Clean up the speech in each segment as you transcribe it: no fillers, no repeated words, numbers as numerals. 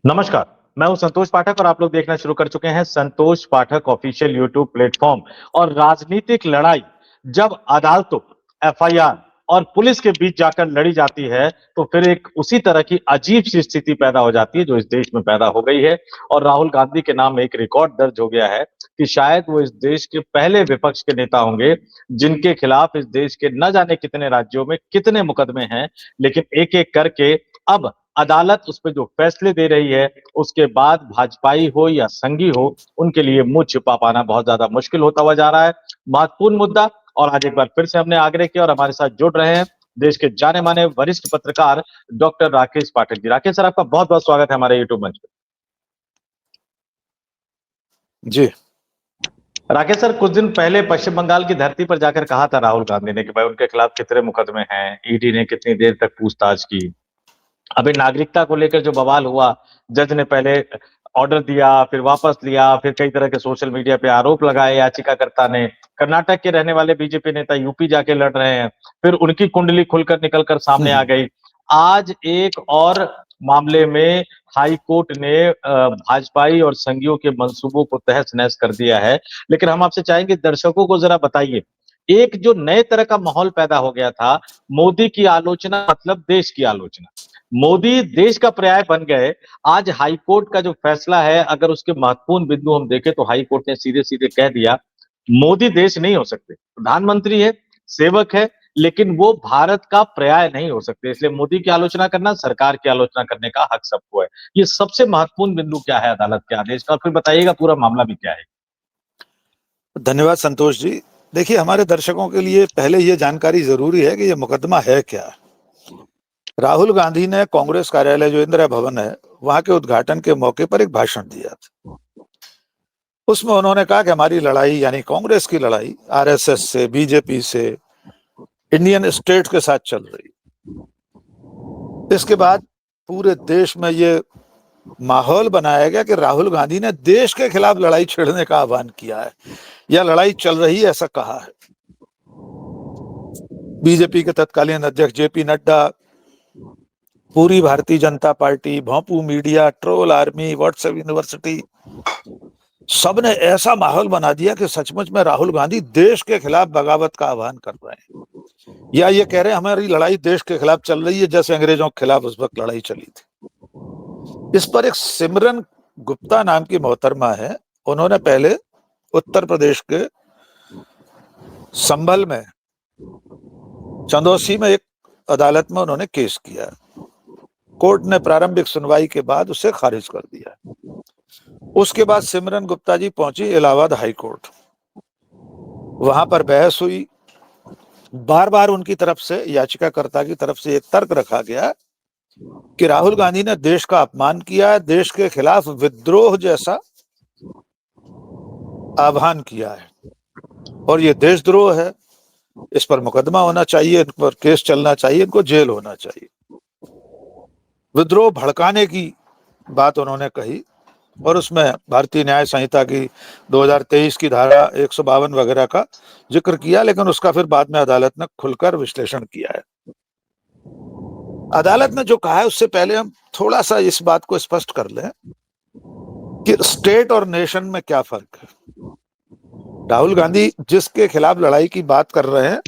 नमस्कार। मैं हूं संतोष पाठक और आप लोग देखना शुरू कर चुके हैं संतोष पाठक ऑफिशियल यूट्यूब प्लेटफॉर्म। और राजनीतिक लड़ाई जब अदालतों, एफआईआर और पुलिस के बीच जाकर लड़ी जाती है तो फिर एक उसी तरह की अजीब सी स्थिति पैदा हो जाती है जो इस देश में पैदा हो गई है। और राहुल गांधी के नाम एक रिकॉर्ड दर्ज हो गया है कि शायद वो इस देश के पहले विपक्ष के नेता होंगे जिनके खिलाफ इस देश के न जाने कितने राज्यों में कितने मुकदमे हैं, लेकिन एक एक करके अब अदालत उस पे जो फैसले दे रही है उसके बाद भाजपाई हो या संघी हो, उनके लिए मुंह छिपा पाना बहुत ज्यादा मुश्किल होता हुआ जा रहा है। महत्वपूर्ण मुद्दा। और आज एक बार फिर से हमने आग्रह किया और हमारे साथ जुड़ रहे हैं देश के जाने माने वरिष्ठ पत्रकार डॉक्टर राकेश पाठक जी। राकेश सर, आपका बहुत बहुत स्वागत है हमारे यूट्यूब मंच पे। जी राकेश सर, कुछ दिन पहले पश्चिम बंगाल की धरती पर जाकर कहा था राहुल गांधी ने कि भाई उनके खिलाफ कितने मुकदमे हैं, ईडी ने कितनी देर तक पूछताछ की। अभी नागरिकता को लेकर जो बवाल हुआ, जज ने पहले ऑर्डर दिया, फिर वापस लिया, फिर कई तरह के सोशल मीडिया पे आरोप लगाए याचिकाकर्ता ने। कर्नाटक के रहने वाले बीजेपी नेता यूपी जाके लड़ रहे हैं, फिर उनकी कुंडली खुलकर निकलकर सामने आ गई। आज एक और मामले में हाई कोर्ट ने भाजपाई और संघियों के मंसूबों को तहस नहस कर दिया है। लेकिन हम आपसे चाहेंगे दर्शकों को जरा बताइए, एक जो नए तरह का माहौल पैदा हो गया था, मोदी की आलोचना मतलब देश की आलोचना, मोदी देश का पर्याय बन गए। आज हाई कोर्ट का जो फैसला है, अगर उसके महत्वपूर्ण बिंदु हम देखें तो हाई कोर्ट ने सीधे सीधे कह दिया मोदी देश नहीं हो सकते। प्रधानमंत्री है, सेवक है, लेकिन वो भारत का पर्याय नहीं हो सकते। इसलिए मोदी की आलोचना करना, सरकार की आलोचना करने का हक सबको है। ये सबसे महत्वपूर्ण बिंदु क्या है अदालत के आदेश का, और फिर बताइएगा पूरा मामला भी क्या है। धन्यवाद संतोष जी। देखिए, हमारे दर्शकों के लिए पहले ये जानकारी जरूरी है कि ये मुकदमा है क्या। राहुल गांधी ने कांग्रेस कार्यालय जो इंदिरा भवन है वहां के उद्घाटन के मौके पर एक भाषण दिया था। उसमें उन्होंने कहा कि हमारी लड़ाई यानी कांग्रेस की लड़ाई आरएसएस से, बीजेपी से, इंडियन स्टेट के साथ चल रही। इसके बाद पूरे देश में ये माहौल बनाया गया कि राहुल गांधी ने देश के खिलाफ लड़ाई छेड़ने का आह्वान किया है या लड़ाई चल रही है ऐसा कहा है। बीजेपी के तत्कालीन अध्यक्ष जेपी नड्डा, पूरी भारतीय जनता पार्टी, भोंपू media, troll army, WhatsApp university, सबने ऐसा माहौल बना दिया कि सचमुच में राहुल गांधी देश के खिलाफ बगावत का आह्वान कर रहे हैं या ये कह रहे हैं हमारी लड़ाई देश के खिलाफ चल रही है, जैसे अंग्रेजों के खिलाफ उस वक्त लड़ाई चली थी। इस पर एक सिमरन गुप्ता नाम की मोहतरमा है, उन्होंने पहले उत्तर प्रदेश के संभल में, चंदौसी में एक अदालत में उन्होंने केस किया। कोर्ट ने प्रारंभिक सुनवाई के बाद उसे खारिज कर दिया। उसके बाद सिमरन गुप्ता जी पहुंची इलाहाबाद हाई कोर्ट। वहां पर बहस हुई। बार बार उनकी तरफ से, याचिकाकर्ता की तरफ से एक तर्क रखा गया कि राहुल गांधी ने देश का अपमान किया है, देश के खिलाफ विद्रोह जैसा आह्वान किया है और ये देशद्रोह है, इस पर मुकदमा होना चाहिए, इन पर केस चलना चाहिए, इनको जेल होना चाहिए। विद्रोह भड़काने की बात उन्होंने कही और उसमें भारतीय न्याय संहिता की 2023 की धारा 152 वगैरह का जिक्र किया, लेकिन उसका फिर बाद में अदालत ने खुलकर विश्लेषण किया है। अदालत ने जो कहा है उससे पहले हम थोड़ा सा इस बात को स्पष्ट कर लें कि स्टेट और नेशन में क्या फर्क है। राहुल गांधी जिसके खिलाफ लड़ाई की बात कर रहे हैं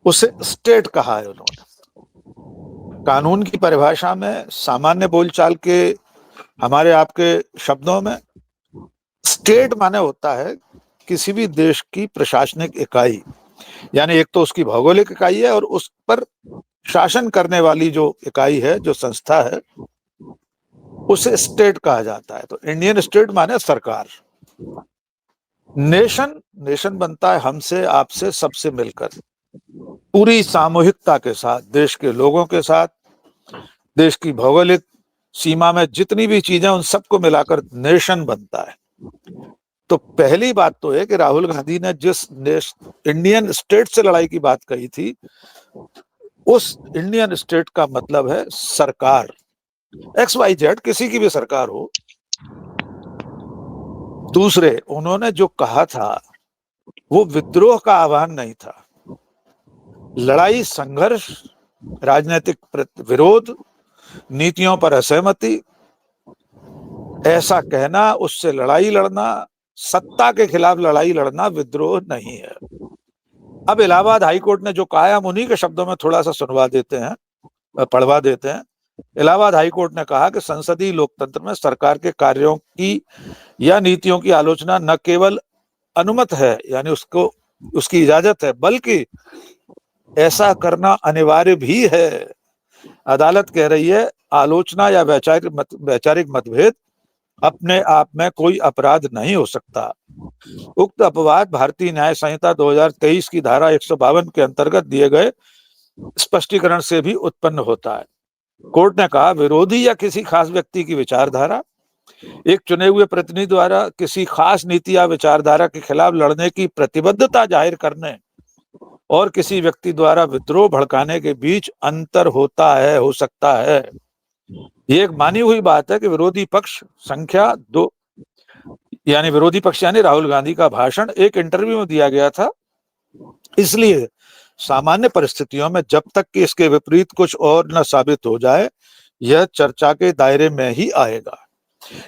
उसे स्टेट कहा है उन्होंने। कानून की परिभाषा में, सामान्य बोलचाल के हमारे आपके शब्दों में, स्टेट माने होता है किसी भी देश की प्रशासनिक इकाई, यानी एक तो उसकी भौगोलिक इकाई है और उस पर शासन करने वाली जो इकाई है, जो संस्था है, उसे स्टेट कहा जाता है। तो इंडियन स्टेट माने सरकार। नेशन बनता है हमसे, आपसे, सबसे मिलकर, पूरी सामूहिकता के साथ, देश के लोगों के साथ, देश की भौगोलिक सीमा में जितनी भी चीजें उन सबको मिलाकर नेशन बनता है। तो पहली बात तो है कि राहुल गांधी ने जिस इंडियन स्टेट से लड़ाई की बात कही थी, उस इंडियन स्टेट का मतलब है सरकार, XYZ, किसी की भी सरकार हो। दूसरे, उन्होंने जो कहा था वो विद्रोह का आह्वान नहीं था। लड़ाई, संघर्ष, राजनीतिक विरोध, नीतियों पर असहमति, ऐसा कहना, उससे लड़ाई लड़ना, सत्ता के खिलाफ लड़ाई लड़ना विद्रोह नहीं है। अब इलाहाबाद हाईकोर्ट ने जो कहा है हम उन्हीं के शब्दों में थोड़ा सा सुनवा देते हैं, पढ़वा देते हैं। इलाहाबाद हाईकोर्ट ने कहा कि संसदीय लोकतंत्र में सरकार के कार्यों की या नीतियों की आलोचना न केवल अनुमत है, यानी उसको उसकी इजाजत है, बल्कि ऐसा करना अनिवार्य भी है। अदालत कह रही है आलोचना या वैचारिक मतभेद अपने आप में कोई अपराध नहीं हो सकता। उक्त अपवाद भारतीय न्याय संहिता 2023 की धारा 152 के अंतर्गत दिए गए स्पष्टीकरण से भी उत्पन्न होता है। कोर्ट ने कहा विरोधी या किसी खास व्यक्ति की विचारधारा, एक चुने हुए प्रतिनिधि द्वारा किसी खास नीति या विचारधारा के खिलाफ लड़ने की प्रतिबद्धता जाहिर करने और किसी व्यक्ति द्वारा विद्रोह भड़काने के बीच अंतर होता है, हो सकता है। ये एक मानी हुई बात है कि विरोधी पक्ष संख्या 2 यानी विरोधी पक्ष यानी राहुल गांधी का भाषण एक इंटरव्यू में दिया गया था, इसलिए सामान्य परिस्थितियों में जब तक कि इसके विपरीत कुछ और न साबित हो जाए यह चर्चा के दायरे में ही आएगा।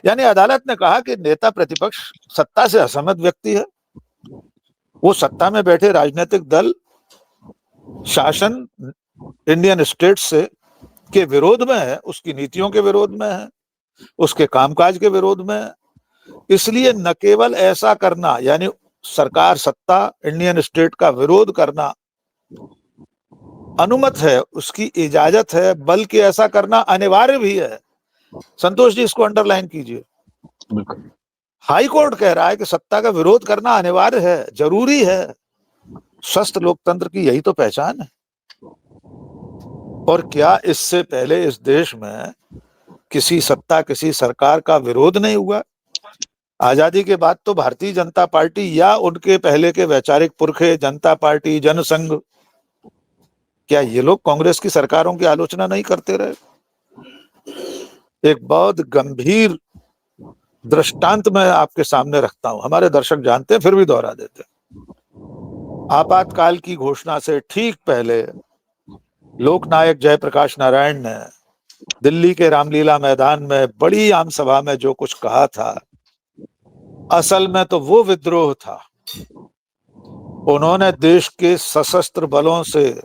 यानी अदालत ने कहा कि नेता प्रतिपक्ष सत्ता से असहमत व्यक्ति है, वो सत्ता में बैठे राजनीतिक दल शासन इंडियन स्टेट से के विरोध में है, उसकी नीतियों के विरोध में है, उसके कामकाज के विरोध में है। इसलिए न केवल ऐसा करना यानी सरकार सत्ता इंडियन स्टेट का विरोध करना अनुमत है, उसकी इजाजत है, बल्कि ऐसा करना अनिवार्य भी है। संतोष जी इसको अंडरलाइन कीजिए। बिल्कुल। हाई कोर्ट कह रहा है कि सत्ता का विरोध करना अनिवार्य है, जरूरी है। स्वस्थ लोकतंत्र की यही तो पहचान है। और क्या इससे पहले इस देश में किसी सत्ता किसी सरकार का विरोध नहीं हुआ? आजादी के बाद तो भारतीय जनता पार्टी या उनके पहले के वैचारिक पुरखे जनता पार्टी, जनसंघ, क्या ये लोग कांग्रेस की सरकारों की आलोचना नहीं करते रहे? एक बहुत गंभीर दृष्टांत मैं आपके सामने रखता हूं, हमारे दर्शक जानते हैं फिर भी दोहरा देते हैं। आपातकाल की घोषणा से ठीक पहले लोकनायक जयप्रकाश नारायण ने दिल्ली के रामलीला मैदान में बड़ी आम सभा में जो कुछ कहा था, असल में तो वो विद्रोह था। उन्होंने देश के सशस्त्र बलों से,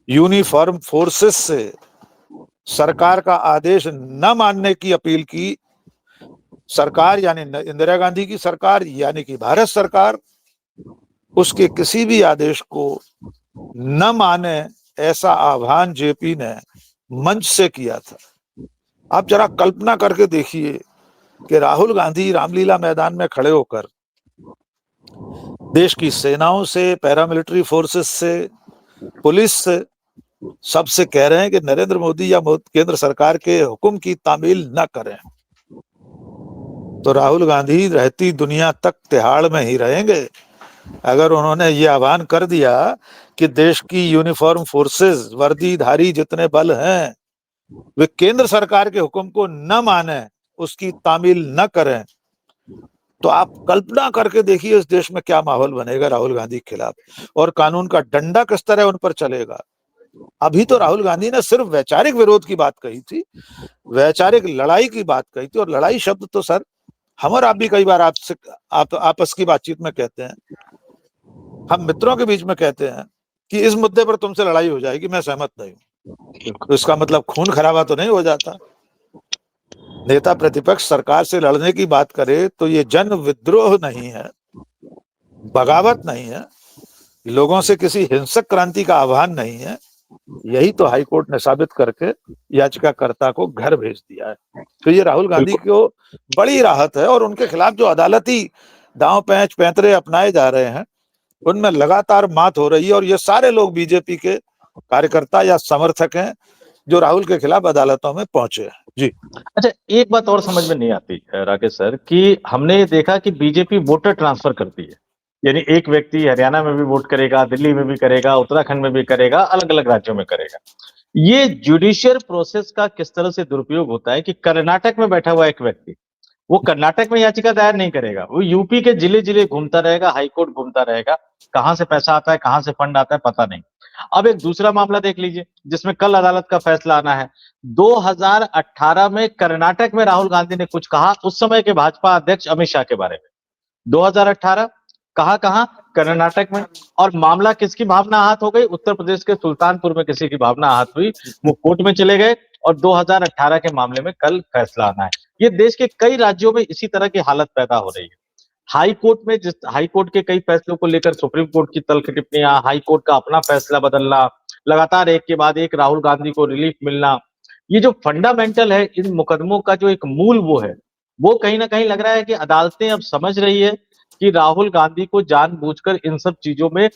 यूनिफॉर्म फोर्सेस से सरकार का आदेश न मानने की अपील की। सरकार यानी इंदिरा गांधी की सरकार यानी कि भारत सरकार उसके किसी भी आदेश को न माने, ऐसा आह्वान जेपी ने मंच से किया था। आप जरा कल्पना करके देखिए कि राहुल गांधी रामलीला मैदान में खड़े होकर देश की सेनाओं से, पैरामिलिट्री फोर्सेस से, पुलिस से, सबसे कह रहे हैं कि नरेंद्र मोदी या केंद्र सरकार के हुक्म की तामील न करें। तो राहुल गांधी रहती दुनिया तक तिहाड़ में ही रहेंगे। अगर उन्होंने ये आह्वान कर दिया कि देश की यूनिफॉर्म फोर्सेस, वर्दीधारी जितने बल हैं, वे केंद्र सरकार के हुक्म को न माने, उसकी तामील न करें, तो आप कल्पना करके देखिए इस देश में क्या माहौल बनेगा राहुल गांधी के खिलाफ, और कानून का डंडा किस तरह उन पर चलेगा। अभी तो राहुल गांधी ने सिर्फ वैचारिक विरोध की बात कही थी, वैचारिक लड़ाई की बात कही थी, और लड़ाई शब्द तो सर हम और आप भी कई बार आपस की बातचीत में कहते हैं, हम मित्रों के बीच में कहते हैं कि इस मुद्दे पर तुमसे लड़ाई हो जाएगी, मैं सहमत नहीं हूं। तो इसका मतलब खून खराबा तो नहीं हो जाता। नेता प्रतिपक्ष सरकार से लड़ने की बात करे तो ये जन विद्रोह नहीं है, बगावत नहीं है, लोगों से किसी हिंसक क्रांति का आह्वान नहीं है। यही तो हाईकोर्ट ने साबित करके याचिकाकर्ता को घर भेज दिया है। तो ये राहुल गांधी को बड़ी राहत है, और उनके खिलाफ जो अदालती दांव पैंच पैंतरे अपनाए जा रहे हैं उनमें लगातार मात हो रही है। और ये सारे लोग बीजेपी के कार्यकर्ता या समर्थक हैं जो राहुल के खिलाफ अदालतों में पहुंचे हैं। जी अच्छा, एक बात और समझ में नहीं आती राकेश सर कि हमने ये देखा कि बीजेपी वोटर ट्रांसफर करती है, यानी एक व्यक्ति हरियाणा में भी वोट करेगा, दिल्ली में भी करेगा, उत्तराखंड में भी करेगा, अलग अलग राज्यों में करेगा। ये जुडिशियल प्रोसेस का किस तरह से दुरुपयोग होता है कि कर्नाटक में बैठा हुआ एक व्यक्ति, वो कर्नाटक में याचिका दायर नहीं करेगा, वो यूपी के जिले जिले घूमता रहेगा, हाईकोर्ट घूमता रहेगा, कहां से पैसा आता है, कहां से फंड आता है, पता नहीं। अब एक दूसरा मामला देख लीजिए जिसमें कल अदालत का फैसला आना है। 2018 में कर्नाटक में राहुल गांधी ने कुछ कहा उस समय के भाजपा अध्यक्ष अमित शाह के बारे में। 2018 कहा कहां? कर्नाटक में। और मामला किसकी भावना आहत हो गई? उत्तर प्रदेश के सुल्तानपुर में किसी की भावना आहत हुई, वो कोर्ट में चले गए और 2018 के मामले में कल फैसला आना है। ये देश के कई राज्यों में इसी तरह की हालत पैदा हो रही है। हाई कोर्ट में जिस हाई कोर्ट के कई फैसलों को लेकर सुप्रीम कोर्ट की तल्ख टिप्पणियां, हाई कोर्ट का अपना फैसला बदलना, लगातार एक के बाद एक राहुल गांधी को रिलीफ मिलना, ये जो फंडामेंटल है इन मुकदमों का जो एक मूल वो है, वो कहीं ना कहीं लग रहा है कि अदालतें अब समझ रही है कि राहुल गांधी को जानबूझकर इन सब चीजों में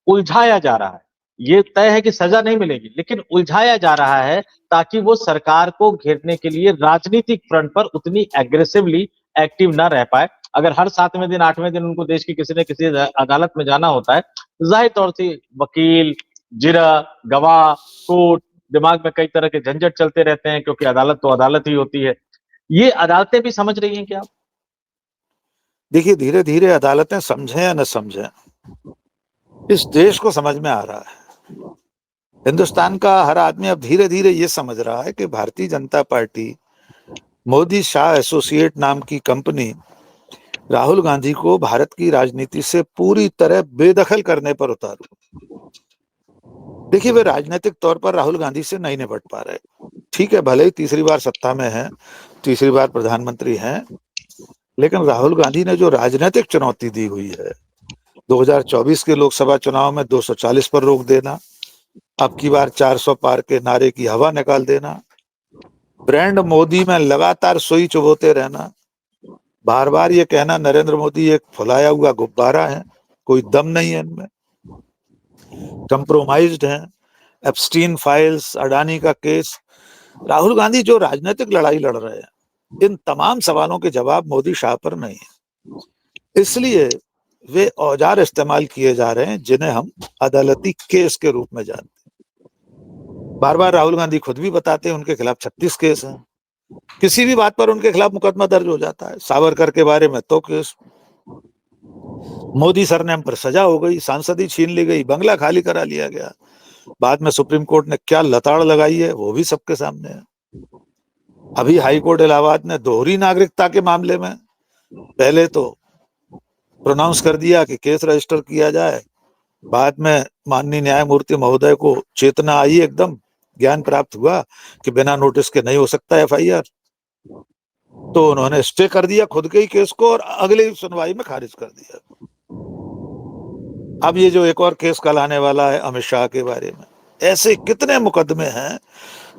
उलझाया जा रहा है। ये तय है कि सजा नहीं मिलेगी, लेकिन उलझाया जा रहा है ताकि वो सरकार को घेरने के लिए राजनीतिक फ्रंट पर उतनी एग्रेसिवली एक्टिव ना रह पाए। अगर हर 7वें दिन 8वें दिन उनको देश की किसी न किसी अदालत में जाना होता है, जाहिर तौर से वकील, जिरा, गवाह, कोर्ट, दिमाग में कई तरह के झंझट चलते रहते हैं क्योंकि अदालत तो अदालत ही होती है। ये अदालतें भी समझ रही हैं क्या? देखिए, धीरे धीरे अदालतें समझें या न समझें, इस देश को समझ में आ रहा है। हिंदुस्तान का हर आदमी अब धीरे धीरे ये समझ रहा है कि भारतीय जनता पार्टी, मोदी शाह एसोसिएट नाम की कंपनी राहुल गांधी को भारत की राजनीति से पूरी तरह बेदखल करने पर उतारू। देखिए, वे राजनीतिक तौर पर राहुल गांधी से नहीं निपट पा रहे। ठीक है, भले ही तीसरी बार सत्ता में है, तीसरी बार प्रधानमंत्री हैं, लेकिन राहुल गांधी ने जो राजनीतिक चुनौती दी हुई है, 2024 के लोकसभा चुनाव में 240 पर रोक देना, अब की बार 400 पार के नारे की हवा निकाल देना, ब्रांड मोदी में लगातार सुई चुभोते रहना, बार बार ये कहना नरेंद्र मोदी एक फुलाया हुआ गुब्बारा है, कोई दम नहीं है इनमें, कंप्रोमाइज्ड हैं, एप्स्टीन फाइल्स, अडानी का केस। राहुल गांधी जो राजनीतिक लड़ाई लड़ रहे हैं, इन तमाम सवालों के जवाब मोदी शाह पर नहीं है। इसलिए वे औजार इस्तेमाल किए जा रहे हैं जिन्हें हम अदालती केस के रूप में जानते हैं। बार बार राहुल गांधी खुद भी बताते हैं उनके खिलाफ 36 केस हैं। किसी भी बात पर उनके खिलाफ मुकदमा दर्ज हो जाता है। सावरकर के बारे में तो केस, मोदी सरनेम पर सजा हो गई, सांसदी छीन ली गई, बंगला खाली करा लिया गया। बाद में सुप्रीम कोर्ट ने क्या लताड़ लगाई है वो भी सबके सामने है। अभी हाई कोर्ट इलाहाबाद ने दोहरी नागरिकता के मामले में पहले तो प्रोनाउंस कर दिया कि केस रजिस्टर किया जाए, बाद में माननीय न्यायमूर्ति महोदय को चेतना आई, एकदम ज्ञान प्राप्त हुआ कि बिना नोटिस के नहीं हो सकता एफआईआर, तो उन्होंने स्टे कर दिया खुद के ही केस को और अगली सुनवाई में खारिज कर दिया। अब ये जो एक और केस कल आने वाला है अमित शाह के बारे में, ऐसे कितने मुकदमे हैं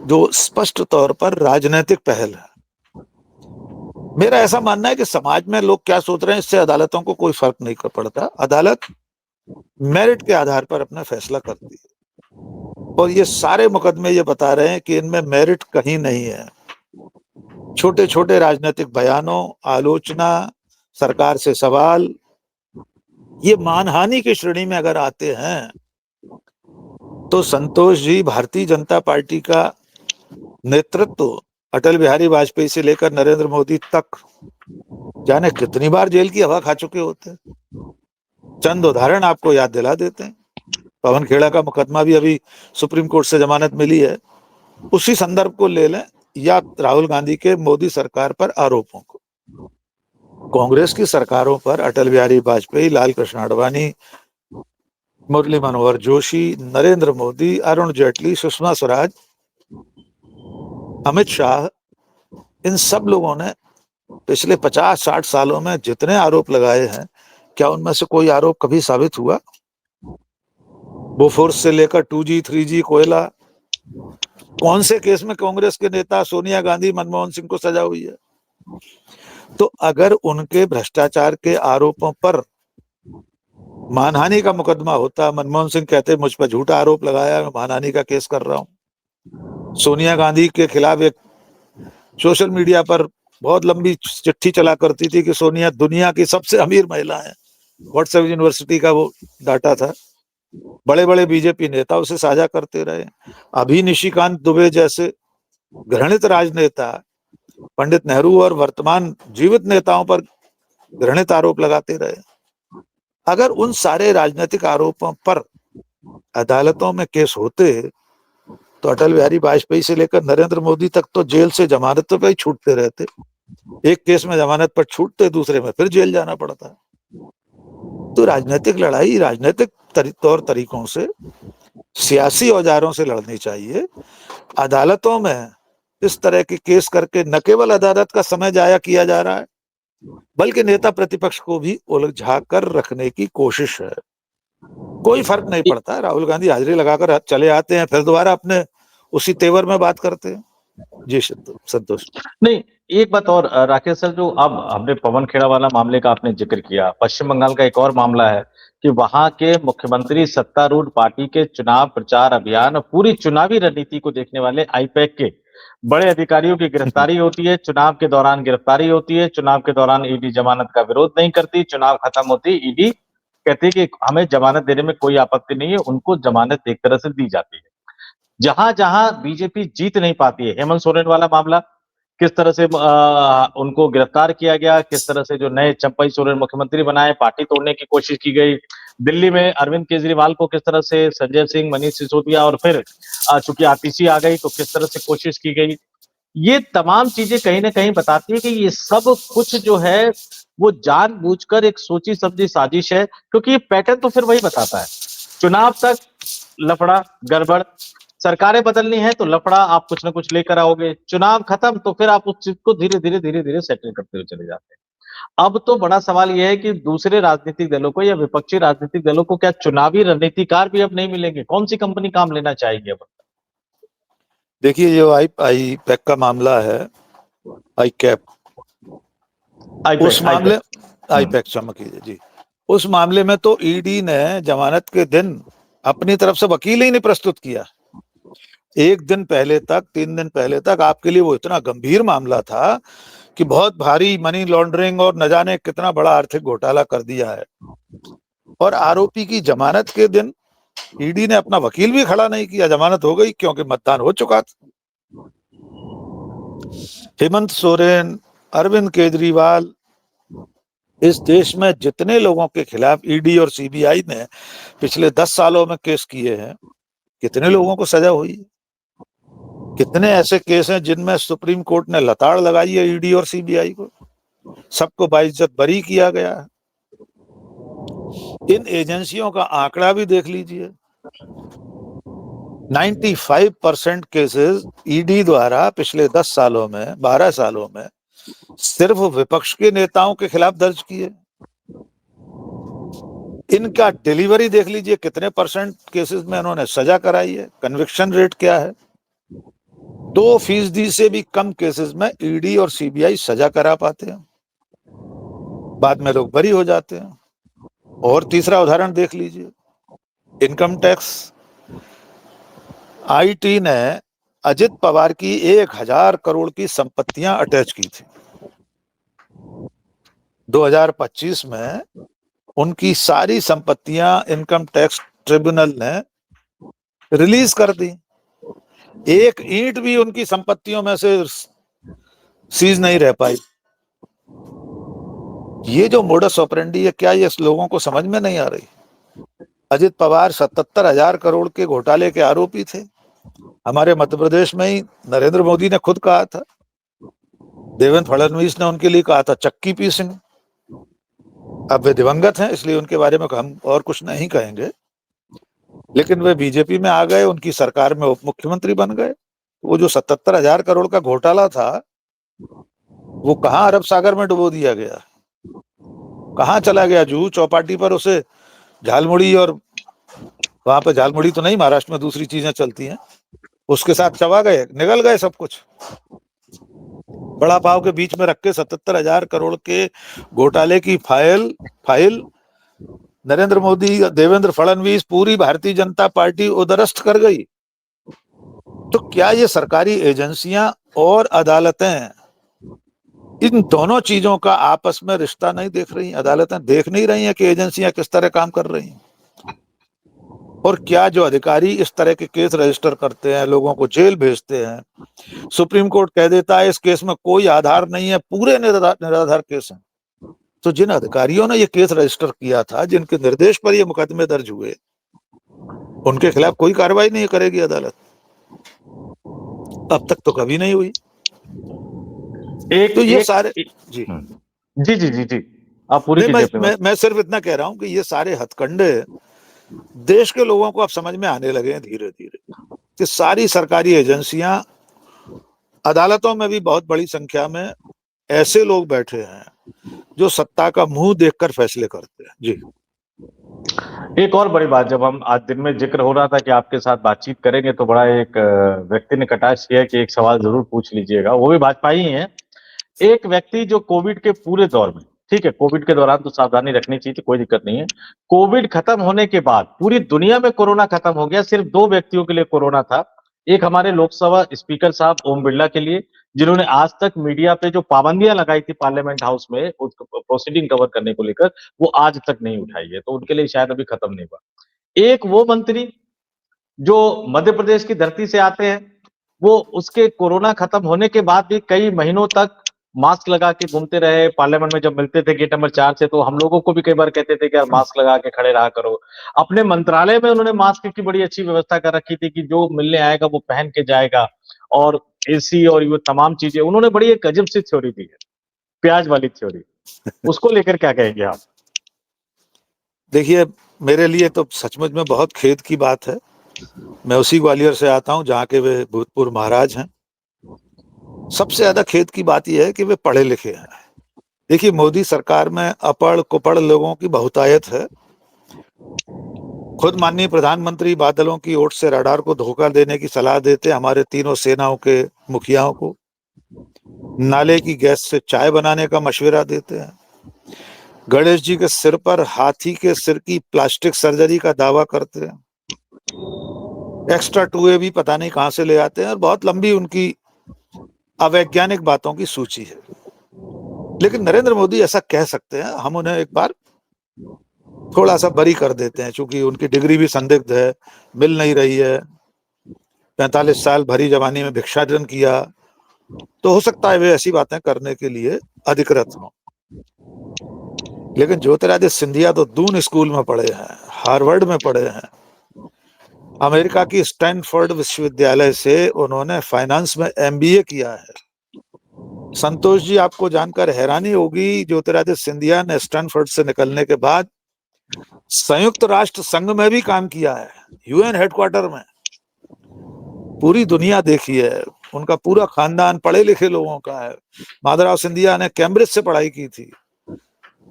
जो स्पष्ट तौर पर राजनीतिक पहल है। मेरा ऐसा मानना है कि समाज में लोग क्या सोच रहे हैं इससे अदालतों को कोई फर्क नहीं पड़ता। अदालत मेरिट के आधार पर अपना फैसला करती है और ये सारे मुकदमे ये बता रहे हैं कि इनमें मेरिट कहीं नहीं है। छोटे छोटे राजनीतिक बयानों, आलोचना, सरकार से सवाल, ये मानहानि की श्रेणी में अगर आते हैं तो संतोष जी, भारतीय जनता पार्टी का नेतृत्व अटल बिहारी वाजपेयी से लेकर नरेंद्र मोदी तक जाने कितनी बार जेल की हवा खा चुके होते हैं। चंद उदाहरण आपको याद दिला देते हैं। पवन खेड़ा का मुकदमा भी अभी सुप्रीम कोर्ट से जमानत मिली है, उसी संदर्भ को ले लें, या राहुल गांधी के मोदी सरकार पर आरोपों को। कांग्रेस की सरकारों पर अटल बिहारी वाजपेयी, लाल कृष्ण आडवाणी, मुरली मनोहर जोशी, नरेंद्र मोदी, अरुण जेटली, सुषमा स्वराज, अमित शाह, इन सब लोगों ने पिछले 50-60 सालों में जितने आरोप लगाए हैं, क्या उनमें से कोई आरोप कभी साबित हुआ? बोफोर्स से लेकर 2G 3G कोयला, कौन से केस में कांग्रेस के नेता सोनिया गांधी, मनमोहन सिंह को सजा हुई है? तो अगर उनके भ्रष्टाचार के आरोपों पर मानहानि का मुकदमा होता, मनमोहन सिंह कहते मुझ पर झूठा आरोप लगाया, मैं मानहानि का केस कर रहा हूं। सोनिया गांधी के खिलाफ एक सोशल मीडिया पर बहुत लंबी चिट्ठी चला करती थी कि सोनिया दुनिया की सबसे अमीर महिला है, व्हाट्सएप यूनिवर्सिटी का वो डाटा था। बड़े बड़े बीजेपी नेता उसे साझा करते रहे। अभी निशिकांत दुबे जैसे घृणित राजनेता पंडित नेहरू और वर्तमान जीवित नेताओं पर घृणित आरोप लगाते रहे। अगर उन सारे राजनीतिक आरोपों पर अदालतों में केस होते तो अटल बिहारी वाजपेयी से लेकर नरेंद्र मोदी तक तो जेल से जमानत पे ही छूटते रहते। एक केस में जमानत पर छूटते, दूसरे में फिर जेल जाना पड़ता। तो राजनीतिक लड़ाई राजनीतिक तौर तरीकों से, सियासी औजारों से लड़नी चाहिए। अदालतों में इस तरह के केस करके न केवल अदालत का समय जाया किया जा रहा है, बल्कि नेता प्रतिपक्ष को भी उलझा कर रखने की कोशिश है। कोई फर्क नहीं पड़ता, राहुल गांधी हाजिरी लगाकर चले आते हैं, फिर दोबारा अपने उसी तेवर में बात करते हैं। जी संतोष। नहीं, एक बात और राकेश सर, जो अब हमने पवन खेड़ा वाला मामले का आपने जिक्र किया, पश्चिम बंगाल का एक और मामला है कि वहां के मुख्यमंत्री सत्तारूढ़ पार्टी के चुनाव प्रचार अभियान और पूरी चुनावी रणनीति को देखने वाले आईपैक के बड़े अधिकारियों की गिरफ्तारी होती है, चुनाव के दौरान गिरफ्तारी होती है, चुनाव के दौरान ईडी जमानत का विरोध नहीं करती, चुनाव खत्म होती, ईडी कहती है कि हमें जमानत देने में कोई आपत्ति नहीं है, उनको जमानत एक तरह से दी जाती है। जहां जहां बीजेपी जीत नहीं पाती है, हेमंत सोरेन वाला मामला, किस तरह से उनको गिरफ्तार किया गया, किस तरह से जो नए चंपई सोरेन मुख्यमंत्री बनाए, पार्टी तोड़ने की कोशिश की गई, दिल्ली में अरविंद केजरीवाल को किस तरह से संजय सिंह, मनीष सिसोदिया और फिर चूंकि आतिशी आ गई तो किस तरह से कोशिश की गई, ये तमाम चीजें कहीं ना कहीं बताती है कि ये सब कुछ जो है वो जानबूझकर एक सोची समझी साजिश है, क्योंकि ये पैटर्न तो फिर वही बताता है, चुनाव तक लफड़ा गड़बड़, सरकारें बदलनी है तो लफड़ा आप कुछ ना कुछ लेकर आओगे, चुनाव खत्म तो फिर आप उस चीज को धीरे धीरे धीरे धीरे सेटल करते हुए चले जाते हैं। अब तो बड़ा सवाल यह है कि दूसरे राजनीतिक दलों को या विपक्षी राजनीतिक दलों को क्या चुनावी रणनीतिकार भी अब नहीं मिलेंगे? कौन सी कंपनी काम लेना चाहेगी अब? देखिए, जो आई पैक का मामला है, आई कैप, उस मामले आई पैक क्षमा कीजिए जी, उस मामले में तो ईडी ने जमानत के दिन अपनी तरफ से वकील ही नहीं प्रस्तुत किया। एक दिन पहले तक, 3 दिन पहले तक आपके लिए वो इतना गंभीर मामला था कि बहुत भारी मनी लॉन्ड्रिंग और न जाने कितना बड़ा आर्थिक घोटाला कर दिया है, और आरोपी की जमानत के दिन ईडी ने अपना वकील भी खड़ा नहीं किया, जमानत हो गई क्योंकि मतदान हो चुका था। हेमंत सोरेन, अरविंद केजरीवाल, इस देश में जितने लोगों के खिलाफ ईडी और सीबीआई ने पिछले 10 सालों में केस किए हैं, कितने लोगों को सजा हुई है? कितने ऐसे केस हैं जिनमें सुप्रीम कोर्ट ने लताड़ लगाई है ईडी और सीबीआई को, सबको बाइज्जत बरी किया गया है। इन एजेंसियों का आंकड़ा भी देख लीजिए, 95% केसेस ईडी द्वारा पिछले 10 सालों में, 12 सालों में सिर्फ विपक्ष के नेताओं के खिलाफ दर्ज किए। इनका डिलीवरी देख लीजिए, कितने परसेंट केसेस में इन्होंने सजा कराई है, कन्विक्शन रेट क्या है। 2% से भी कम केसेस में ईडी और सीबीआई सजा करा पाते हैं, बाद में लोग बरी हो जाते हैं। और तीसरा उदाहरण देख लीजिए, इनकम टैक्स, आईटी ने अजित पवार की 1000 करोड़ की संपत्तियां अटैच की थी। 2025 में उनकी सारी संपत्तियां इनकम टैक्स ट्रिब्यूनल ने रिलीज कर दी, एक ईंट भी उनकी संपत्तियों में से सीज नहीं रह पाई। ये जो मोडस ऑपरेंडी है, क्या ये लोगों को समझ में नहीं आ रही? अजित पवार 77,000 करोड़ के घोटाले के आरोपी थे। हमारे मध्य प्रदेश में ही नरेंद्र मोदी ने खुद कहा था, देवेंद्र फडणवीस ने उनके लिए कहा था चक्की पीसेंगे। अब वे दिवंगत हैं, इसलिए उनके बारे में हम और कुछ नहीं कहेंगे, लेकिन वे बीजेपी में आ गए, उनकी सरकार में उप मुख्यमंत्री बन गए। वो जो 77,000 करोड़ का घोटाला था, वो कहाँ अरब सागर में डुबो दिया गया, कहाँ चला गया? जुहू चौपाटी पर उसे झालमुड़ी, और वहां पर झालमुड़ी तो नहीं, महाराष्ट्र में दूसरी चीजें चलती हैं, उसके साथ चबा गए, निगल गए सब कुछ। बड़ा पाव के बीच में रख के 77,000 करोड़ के घोटाले की फाइल नरेंद्र मोदी, देवेंद्र फडणवीस, पूरी भारतीय जनता पार्टी उदरस्त कर गई। तो क्या ये सरकारी एजेंसियां और अदालतें इन दोनों चीजों का आपस में रिश्ता नहीं देख रही? अदालतें देख नहीं रही हैं कि एजेंसियां किस तरह काम कर रही हैं? और क्या जो अधिकारी इस तरह के केस रजिस्टर करते हैं, लोगों को जेल भेजते हैं, सुप्रीम कोर्ट कह देता है इस केस में कोई आधार नहीं है, पूरे निराधार केस हैं, तो जिन अधिकारियों ने ये केस रजिस्टर किया था, जिनके निर्देश पर ये मुकदमे दर्ज हुए, उनके खिलाफ कोई कार्रवाई नहीं करेगी अदालत, अब तक तो कभी नहीं हुई। एक तो ये एक, सारे एक जी जी जी जी जी, आप पूरी नहीं, कीजिए अपनी बात। मैं सिर्फ इतना कह रहा हूं कि ये सारे हथकंडे देश के लोगों को अब समझ में आने लगे हैं धीरे धीरे, कि सारी सरकारी एजेंसियां, अदालतों में भी बहुत बड़ी संख्या में ऐसे लोग बैठे हैं जो सत्ता का मुंह देखकर फैसले करते हैं। जी एक और बड़ी बात, जब हम आज दिन में जिक्र हो रहा था कि आपके साथ बातचीत करेंगे, तो बड़ा एक व्यक्ति ने कटाक्ष किया कि एक सवाल जरूर पूछ लीजिएगा, वो भी भाजपा ही है। एक व्यक्ति जो कोविड के पूरे दौर में, ठीक है, कोविड के दौरान तो सावधानी रखनी चाहिए थी, कोई दिक्कत नहीं है। कोविड खत्म होने के बाद पूरी दुनिया में कोरोना खत्म हो गया, सिर्फ दो व्यक्तियों के लिए कोरोना था। एक हमारे लोकसभा स्पीकर साहब ओम बिरला के लिए, जिन्होंने आज तक मीडिया पे जो पाबंदियां लगाई थी पार्लियामेंट हाउस में प्रोसीडिंग कवर करने को लेकर, वो आज तक नहीं उठाई है, तो उनके लिए शायद अभी खत्म नहीं हुआ। एक वो मंत्री जो मध्य प्रदेश की धरती से आते हैं, वो उसके कोरोना खत्म होने के बाद भी कई महीनों तक मास्क लगा के घूमते रहे। पार्लियामेंट में जब मिलते थे गेट नंबर 4 से, तो हम लोगों को भी कई बार कहते थे कि यार मास्क लगा के खड़े रहा करो। अपने मंत्रालय में उन्होंने मास्क की बड़ी अच्छी व्यवस्था कर रखी थी कि जो मिलने आएगा वो पहन के जाएगा, और एसी और ये तमाम चीजें उन्होंने बड़ी एक अजब सी थ्योरी दी है, प्याज वाली थ्योरी। उसको लेकर क्या कहेंगे आप? देखिए, मेरे लिए तो सचमुच में बहुत खेद की बात है। मैं उसी ग्वालियर से आता हूं जहां के वे भूतपूर्व महाराज हैं। सबसे ज्यादा खेद की बात यह है कि वे पढ़े लिखे हैं। देखिए, मोदी सरकार में अपढ़ कुपढ़ लोगों की बहुतायत है। खुद माननीय प्रधानमंत्री बादलों की ओट से रडार को धोखा देने की सलाह देते हमारे तीनों सेनाओं के मुखियाओं को। नाले की गैस से चाय बनाने का मशवरा देते हैं। गणेश जी के सिर पर हाथी के सिर की प्लास्टिक सर्जरी का दावा करते हैं। एक्स्ट्रा टूए भी पता नहीं कहां से ले आते हैं, और बहुत लंबी उनकी अवैज्ञानिक बातों की सूची है। लेकिन नरेंद्र मोदी ऐसा कह सकते हैं, हम उन्हें एक बार थोड़ा सा बरी कर देते हैं, क्योंकि उनकी डिग्री भी संदिग्ध है, मिल नहीं रही है। 45 साल भरी जवानी में भिक्षाटन किया, तो हो सकता है वे ऐसी बातें करने के लिए अधिकृत हों। लेकिन ज्योतिरादित्य सिंधिया तो दून स्कूल में पढ़े हैं, हार्वर्ड में पढ़े हैं, अमेरिका की स्टैनफोर्ड विश्वविद्यालय से उन्होंने फाइनेंस में एमबीए किया है। संतोष जी, आपको जानकर हैरानी होगी, ज्योतिरादित्य सिंधिया ने स्टैनफोर्ड से निकलने के बाद संयुक्त राष्ट्र संघ में भी काम किया है, यूएन हेडक्वार्टर में। पूरी दुनिया देखी है, उनका पूरा खानदान पढ़े लिखे लोगों का है। माधवराव सिंधिया ने कैम्ब्रिज से पढ़ाई की थी,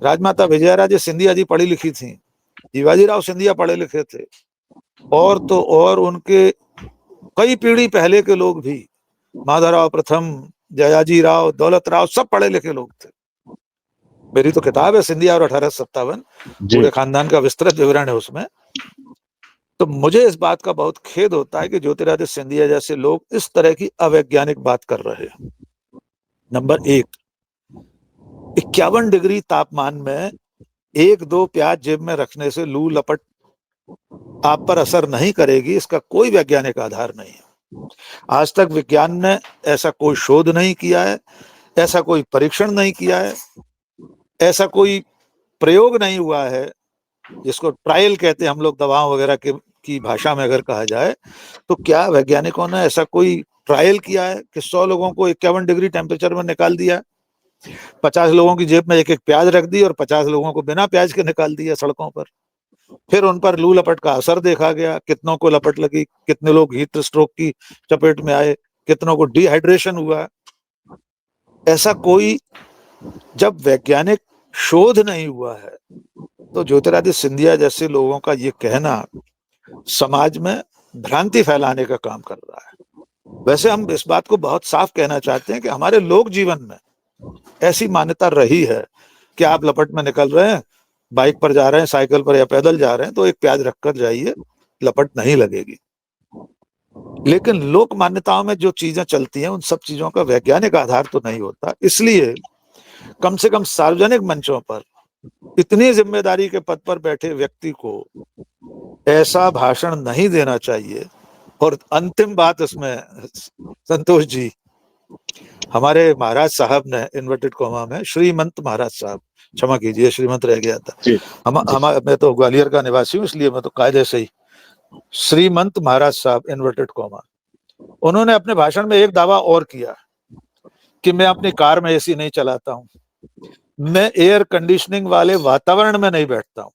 राजमाता विजयाराजे सिंधिया जी पढ़ी लिखी थी, शिवाजीराव सिंधिया पढ़े लिखे थे, और तो और उनके कई पीढ़ी पहले के लोग भी, माधवराव प्रथम, जयाजी राव, दौलत राव, सब पढ़े लिखे लोग थे। मेरी तो किताब है सिंधिया और 1857, पूरे खानदान का विस्तृत विवरण है उसमें। तो मुझे इस बात का बहुत खेद होता है कि ज्योतिरादित्य सिंधिया जैसे लोग इस तरह की अवैज्ञानिक बात कर रहे हैं। नंबर 1, 51 डिग्री तापमान में 1-2 प्याज जेब में रखने से लू लपट आप पर असर नहीं करेगी, इसका कोई वैज्ञानिक आधार नहीं है। आज तक विज्ञान ने ऐसा कोई शोध नहीं किया है, ऐसा कोई परीक्षण नहीं किया है, ऐसा कोई प्रयोग नहीं हुआ है, जिसको ट्रायल कहते हैं हम लोग दवाओं वगैरह की भाषा में अगर कहा जाए, तो क्या वैज्ञानिकों ने ऐसा कोई ट्रायल किया है कि 100 लोगों को 51 डिग्री टेम्परेचर में निकाल दिया, 50 लोगों की जेब में एक एक प्याज रख दी और 50 लोगों को बिना प्याज के निकाल दिया सड़कों पर। फिर उन पर लू लपट का असर देखा गया, कितनों को लपट लगी, कितने लोग हीट स्ट्रोक की चपेट में आए, कितनों को डिहाइड्रेशन हुआ। ऐसा कोई जब वैज्ञानिक शोध नहीं हुआ है, तो ज्योतिरादित्य सिंधिया जैसे लोगों का ये कहना समाज में भ्रांति फैलाने का काम कर रहा है। वैसे हम इस बात को बहुत साफ कहना चाहते हैं कि हमारे लोक जीवन में ऐसी मान्यता रही है कि आप लपट में निकल रहे हैं, बाइक पर जा रहे हैं, साइकिल पर या पैदल जा रहे हैं, तो एक प्याज रखकर जाइए, लपट नहीं लगेगी। लेकिन लोक मान्यताओं में जो चीजें चलती हैं, उन सब चीजों का वैज्ञानिक आधार तो नहीं होता। इसलिए कम से कम सार्वजनिक मंचों पर इतनी जिम्मेदारी के पद पर बैठे व्यक्ति को ऐसा भाषण नहीं देना चाहिए। और अंतिम बात इसमें, संतोष जी, हमारे महाराज साहब ने इन्वर्टेड कॉमा में श्रीमंत महाराज साहब, क्षमा कीजिए श्रीमंत रह गया था, मैं तो ग्वालियर का निवासी हूँ, इसलिए मैं तो कायदे से ही श्रीमंत महाराज साहब इन्वर्टेड कॉमा, उन्होंने अपने भाषण में एक दावा और किया कि मैं अपनी कार में एसी नहीं चलाता हूं, मैं एयर कंडीशनिंग वाले वातावरण में नहीं बैठता हूं।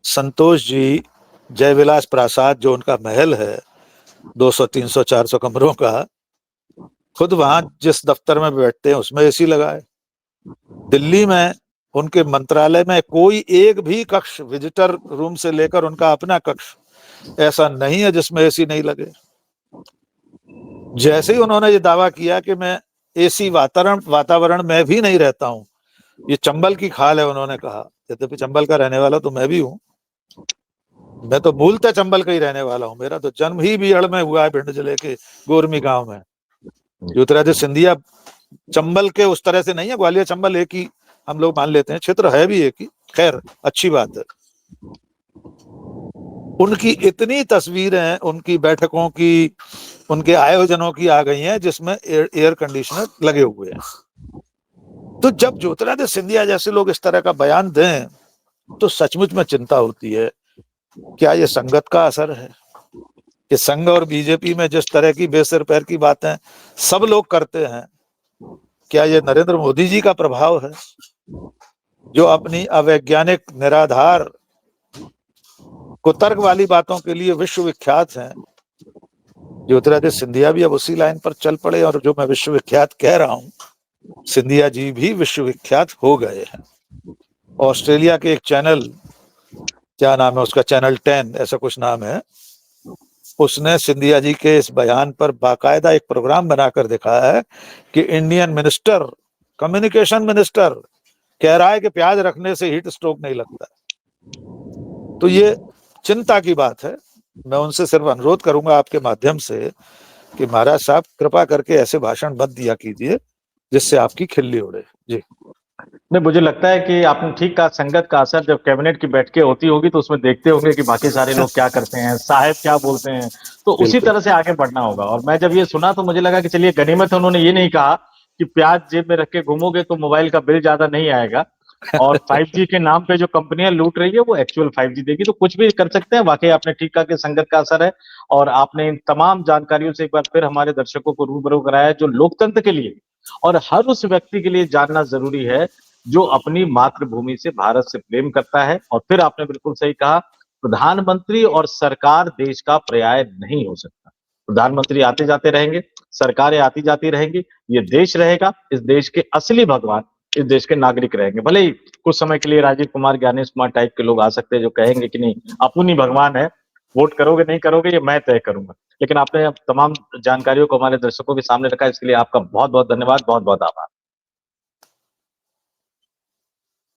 संतोष जी जयविलास प्रासाद, जो उनका महल है 200, 300, 400 कमरों का, खुद वहां जिस दफ्तर में बैठते हैं उसमें एसी लगाए। दिल्ली में उनके मंत्रालय में कोई एक भी कक्ष, विजिटर रूम से लेकर उनका अपना कक्ष, ऐसा नहीं है जिसमें एसी नहीं लगे। जैसे ही उन्होंने ये दावा किया कि मैं एसी वातावरण में भी नहीं रहता हूं, ये चंबल की खाल है, उन्होंने कहा। यद्यपि चंबल का रहने वाला तो मैं भी हूं, मैं तो मूलतः चंबल का ही रहने वाला हूं, मेरा तो जन्म ही बिहड़ में हुआ है, भिंड जिले के गोरमी गांव में। ज्योतिरादित्य सिंधिया चंबल के उस तरह से नहीं है, ग्वालियर चंबल एक ही हम लोग मान लेते हैं, क्षेत्र है भी एक ही, खैर अच्छी बात है। उनकी इतनी तस्वीरें उनकी बैठकों की, उनके आयोजनों की आ गई हैं जिसमें एयर कंडीशनर लगे हुए हैं। तो जब ज्योतिरादित्य सिंधिया जैसे लोग इस तरह का बयान दें तो सचमुच में चिंता होती है, क्या ये संगत का असर है कि संघ और बीजेपी में जिस तरह की बेसिर पैर की बातें सब लोग करते हैं, क्या ये नरेंद्र मोदी जी का प्रभाव है, जो अपनी अवैज्ञानिक, निराधार, कुतर्क वाली बातों के लिए विश्वविख्यात हैं। ज्योतिरादित्य सिंधिया भी अब उसी लाइन पर चल पड़े, और जो मैं विश्वविख्यात कह रहा हूं, सिंधिया जी भी विश्वविख्यात हो गए हैं। ऑस्ट्रेलिया के एक चैनल, क्या नाम है उसका, चैनल 10 ऐसा कुछ नाम है, उसने सिंधिया जी के इस बयान पर बाकायदा एक प्रोग्राम बनाकर दिखाया है कि इंडियन मिनिस्टर, कम्युनिकेशन मिनिस्टर कह रहा है कि प्याज रखने से हीट स्ट्रोक नहीं लगता। तो ये चिंता की बात है। मैं उनसे सिर्फ अनुरोध करूंगा आपके माध्यम से कि महाराज साहब कृपा करके ऐसे भाषण मत दिया कीजिए जिससे आपकी खिल्ली उड़े। जी नहीं, मुझे लगता है कि आपने ठीक कहा, संगत का असर। जब कैबिनेट की बैठकें होती होगी तो उसमें देखते होंगे कि बाकी सारे लोग क्या करते हैं, साहब क्या बोलते हैं, तो उसी बिल्कुल। तरह से आगे बढ़ना होगा। और मैं जब ये सुना तो मुझे लगा कि चलिए गनीमत है उन्होंने ये नहीं कहा कि प्याज जेब में रख के घूमोगे तो मोबाइल का बिल ज्यादा नहीं आएगा, और 5G के नाम पे जो कंपनियां लूट रही है वो एक्चुअल 5G देगी। तो कुछ भी कर सकते हैं। वाकई आपने ठीक कहा कि संगत का असर है, और आपने इन तमाम जानकारियों से एक बार फिर हमारे दर्शकों को रूबरू कराया, जो लोकतंत्र के लिए और हर उस व्यक्ति के लिए जानना जरूरी है जो अपनी मातृभूमि से, भारत से प्रेम करता है। और फिर आपने बिल्कुल सही कहा, प्रधानमंत्री और सरकार देश का पर्याय नहीं हो सकता। प्रधानमंत्री आते जाते रहेंगे, सरकारें आती जाती रहेंगी, ये देश रहेगा, इस देश के असली भगवान इस देश के नागरिक रहेंगे। भले ही कुछ समय के लिए राजीव कुमार, ज्ञानेश कुमार टाइप के लोग आ सकते हैं जो कहेंगे कि नहीं अपुन ही भगवान है, वोट करोगे नहीं करोगे ये मैं तय करूंगा। लेकिन आपने तमाम जानकारियों को हमारे दर्शकों के सामने रखा, इसके लिए आपका बहुत बहुत धन्यवाद, बहुत बहुत आभार।